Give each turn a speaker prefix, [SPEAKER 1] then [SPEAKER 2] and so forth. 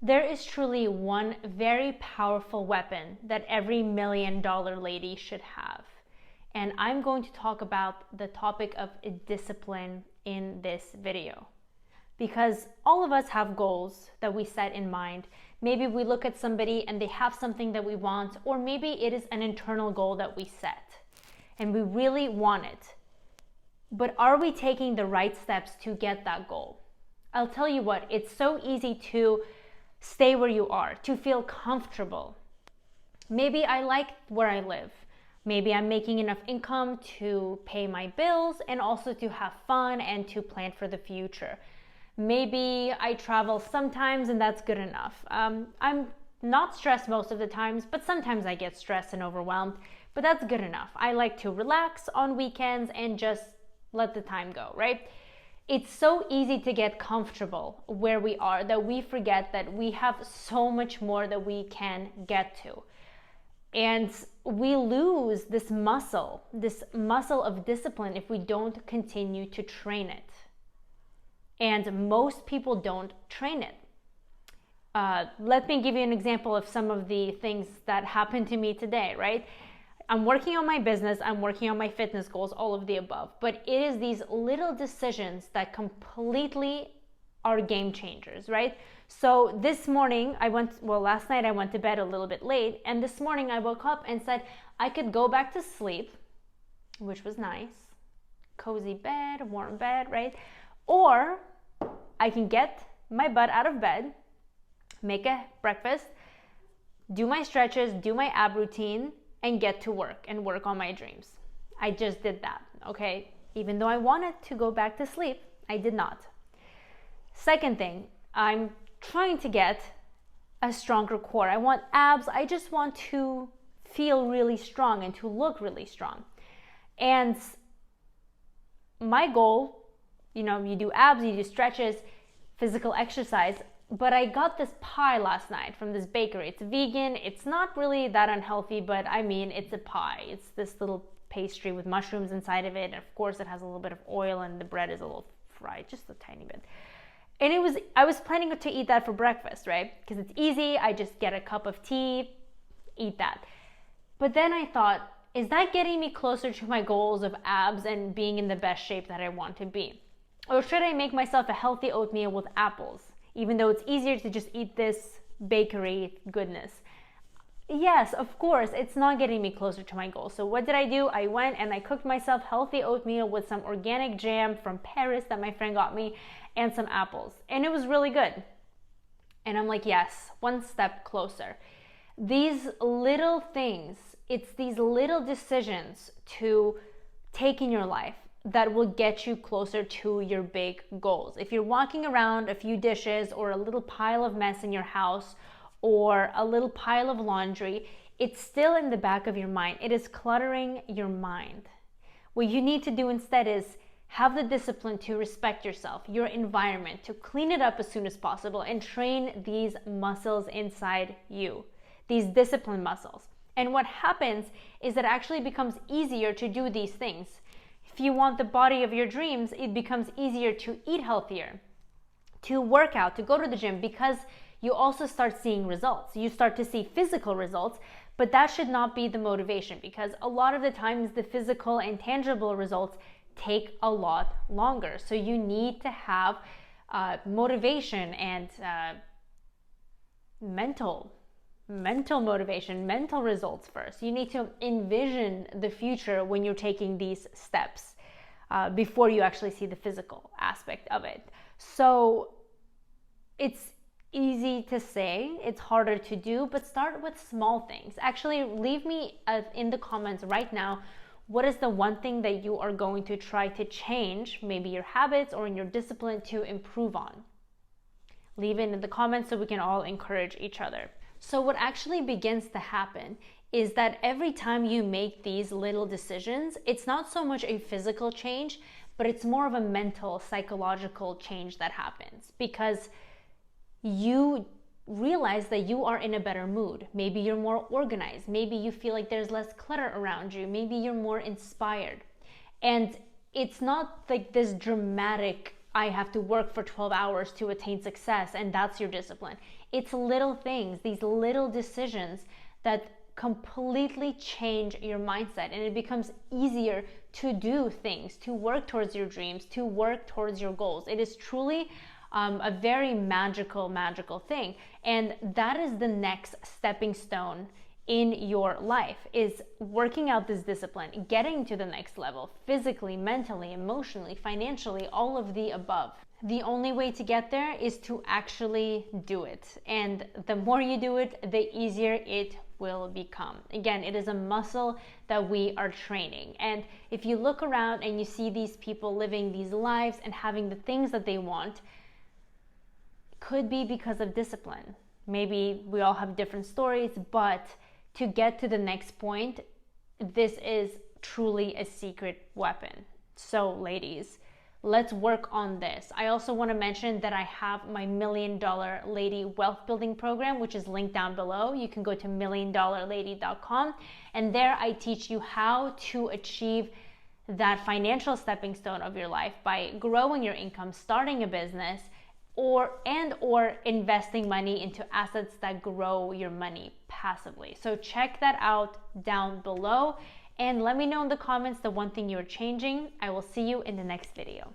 [SPEAKER 1] There is truly one very powerful weapon that every $1 million lady should have. And I'm going to talk about the topic of discipline in this video. Because all of us have goals that we set in mind. Maybe we look at somebody and they have something that we want, or maybe it is an internal goal that we set and we really want it. But are we taking the right steps to get that goal? I'll tell you what, it's so easy to stay where you are, to feel comfortable. Maybe I like where I live. Maybe I'm making enough income to pay my bills and also to have fun and to plan for the future. Maybe I travel sometimes and that's good enough. I'm not stressed most of the times, but sometimes I get stressed and overwhelmed, but that's good enough. I like to relax on weekends and just let the time go, right? It's so easy to get comfortable where we are that we forget that we have so much more that we can get to. And we lose this muscle of discipline if we don't continue to train it. And most people don't train it. Let me give you an example of some of the things that happened to me today, right? I'm working on my business, I'm working on my fitness goals, all of the above. But it is these little decisions that completely are game changers, right? So this morning, last night I went to bed a little bit late, and this morning I woke up and said I could go back to sleep, which was nice. Cozy bed, warm bed, right? Or I can get my butt out of bed, make a breakfast, do my stretches, do my ab routine, and get to work and work on my dreams. I just did that, okay? Even though I wanted to go back to sleep, I did not. Second thing, I'm trying to get a stronger core. I want abs. I just want to feel really strong and to look really strong. And my goal, you do abs, you do stretches, physical exercise, but I got this pie last night from this bakery. It's vegan. It's not really that unhealthy, but I mean, it's a pie. It's this little pastry with mushrooms inside of it. And of course, it has a little bit of oil and the bread is a little fried, just a tiny bit. And I was planning to eat that for breakfast, right? Because it's easy. I just get a cup of tea, eat that. But then I thought, is that getting me closer to my goals of abs and being in the best shape that I want to be? Or should I make myself a healthy oatmeal with apples? Even though it's easier to just eat this bakery goodness. Yes, of course, it's not getting me closer to my goal. So what did I do? I went and I cooked myself healthy oatmeal with some organic jam from Paris that my friend got me and some apples. And it was really good. And I'm like, yes, one step closer. These little things, it's these little decisions to take in your life that will get you closer to your big goals. If you're walking around a few dishes or a little pile of mess in your house or a little pile of laundry, it's still in the back of your mind. It is cluttering your mind. What you need to do instead is have the discipline to respect yourself, your environment, to clean it up as soon as possible and train these muscles inside you, these discipline muscles. And what happens is that it actually becomes easier to do these things. If you want the body of your dreams, it becomes easier to eat healthier, to work out, to go to the gym, because you also start seeing results. You start to see physical results, but that should not be the motivation, because a lot of the times the physical and tangible results take a lot longer. So you need to have motivation and mental motivation, mental results first. You need to envision the future when you're taking these steps before you actually see the physical aspect of it. So it's easy to say, it's harder to do, but start with small things. Actually, leave me in the comments right now, what is the one thing that you are going to try to change, maybe your habits or in your discipline, to improve on? Leave it in the comments so we can all encourage each other. So what actually begins to happen is that every time you make these little decisions, it's not so much a physical change, but it's more of a mental, psychological change that happens, because you realize that you are in a better mood. Maybe you're more organized. Maybe you feel like there's less clutter around you. Maybe you're more inspired. And it's not like this dramatic, I have to work for 12 hours to attain success and that's your discipline. It's little things, these little decisions that completely change your mindset, and it becomes easier to do things, to work towards your dreams, to work towards your goals. It is truly a very magical thing, and that is the next stepping stone in your life, is working out this discipline, getting to the next level, physically, mentally, emotionally, financially, all of the above. The only way to get there is to actually do it, and the more you do it, the easier it will become. Again, it is a muscle that we are training, and if you look around and you see these people living these lives and having the things that they want, could be because of discipline. Maybe we all have different stories, but to get to the next point, this is truly a secret weapon. So ladies, let's work on this. I also want to mention that I have my $1 Million Lady Wealth Building Program, which is linked down below. You can go to milliondollarlady.com, and there I teach you how to achieve that financial stepping stone of your life by growing your income, starting a business, or investing money into assets that grow your money passively. So check that out down below, and let me know in the comments the one thing you're changing. I will see you in the next video.